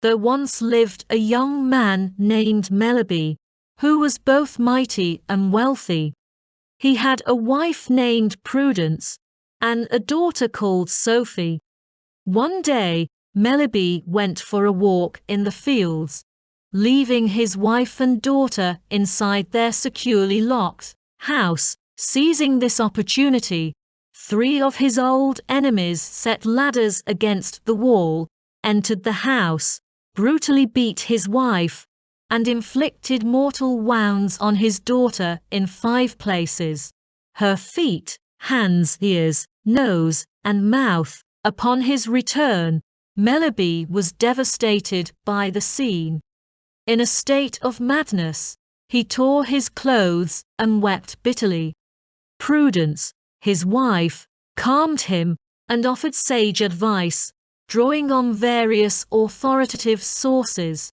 there once lived a young man named Melibee, who was both mighty and wealthy. He had a wife named Prudence, and a daughter called Sophie. One day, Melibee went for a walk in the fields, leaving his wife and daughter inside their securely locked house. Seizing this opportunity, 3 of his old enemies set ladders against the wall, entered the house, brutally beat his wife, and inflicted mortal wounds on his daughter in 5 places: her feet, hands, ears, nose, and mouth. Upon his return, Melibee was devastated by the scene. In a state of madness, he tore his clothes and wept bitterly. Prudence, his wife, calmed him and offered sage advice, drawing on various authoritative sources.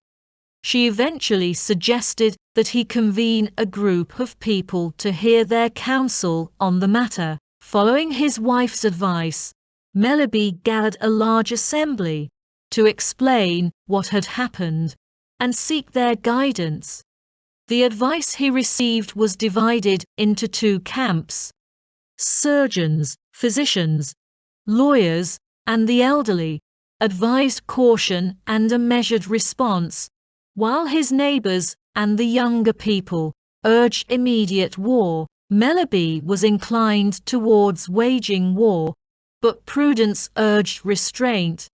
She eventually suggested that he convene a group of people to hear their counsel on the matter. Following his wife's advice, Melibee gathered a large assembly to explain what had happened and seek their guidance. The advice he received was divided into 2 camps: surgeons, physicians, lawyers, and the elderly advised caution and a measured response, while his neighbors and the younger people urged immediate war. Melibee was inclined towards waging war, but Prudence urged restraint.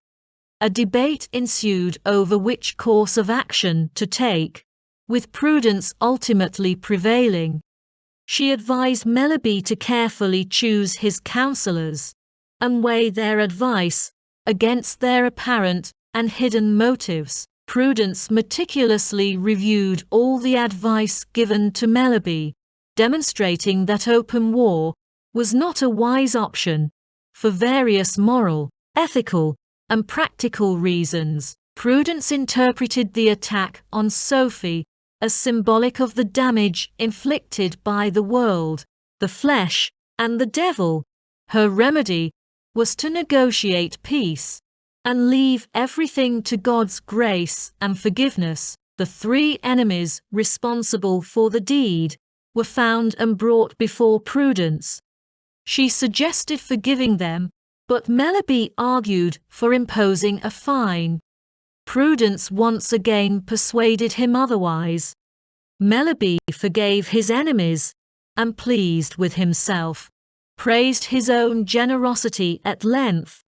A debate ensued over which course of action to take, with Prudence ultimately prevailing. She advised Melibee to carefully choose his counselors and weigh their advice against their apparent and hidden motives. Prudence meticulously reviewed all the advice given to Melibee, demonstrating that open war was not a wise option for various moral, ethical, and practical reasons. Prudence interpreted the attack on Sophie as symbolic of the damage inflicted by the world, the flesh, and the devil. Her remedy was to negotiate peace and leave everything to God's grace and forgiveness. The 3 enemies responsible for the deed were found and brought before Prudence. She suggested forgiving them, but Melibee argued for imposing a fine. Prudence once again persuaded him otherwise. Melibee forgave his enemies, and pleased with himself, praised his own generosity at length,